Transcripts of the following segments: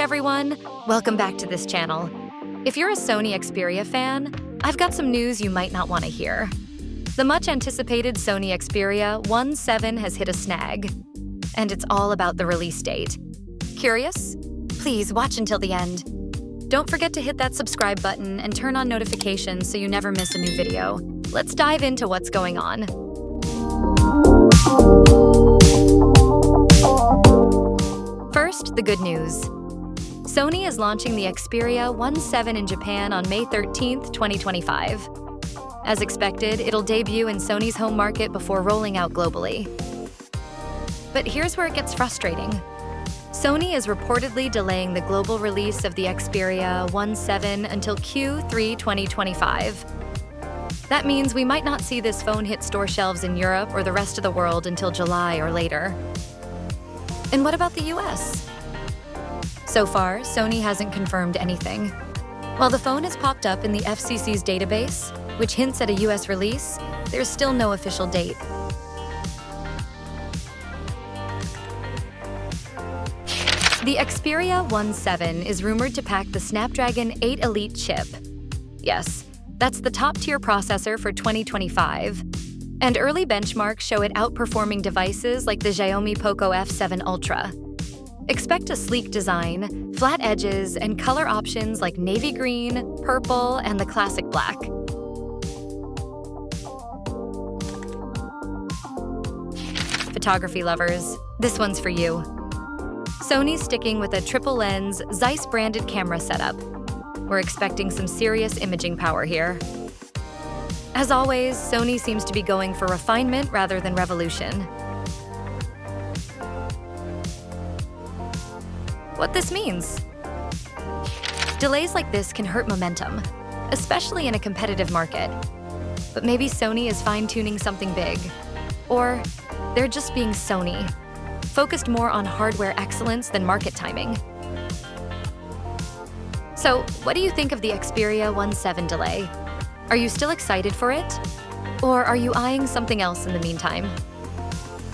everyone! Welcome back to this channel. If you're a Sony Xperia fan, I've got some news you might not want to hear. The much-anticipated Sony Xperia VII has hit a snag, and it's all about the release date. Curious? Please watch until the end. Don't forget to hit that subscribe button and turn on notifications so you never miss a new video. Let's dive into what's going on. First, the good news. Sony is launching the Xperia VII in Japan on May 13th, 2025. As expected, it'll debut in Sony's home market before rolling out globally. But here's where it gets frustrating. Sony is reportedly delaying the global release of the Xperia VII until Q3 2025. That means we might not see this phone hit store shelves in Europe or the rest of the world until July or later. And what about the US? So far, Sony hasn't confirmed anything. While the phone has popped up in the FCC's database, which hints at a US release, there's still no official date. The Xperia VII is rumored to pack the Snapdragon 8 Elite chip. Yes, that's the top-tier processor for 2025. And early benchmarks show it outperforming devices like the Xiaomi Poco F7 Ultra. Expect a sleek design, flat edges, and color options like navy green, purple, and the classic black. Photography lovers, this one's for you. Sony's sticking with a triple-lens, ZEISS-branded camera setup. We're expecting some serious imaging power here. As always, Sony seems to be going for refinement rather than revolution. What this means? Delays like this can hurt momentum, especially in a competitive market. But maybe Sony is fine-tuning something big. Or they're just being Sony, focused more on hardware excellence than market timing. So, what do you think of the Xperia VII delay? Are you still excited for it? Or are you eyeing something else in the meantime?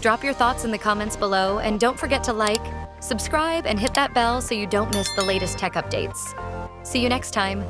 Drop your thoughts in the comments below, and don't forget to like, subscribe, and hit that bell so you don't miss the latest tech updates. See you next time.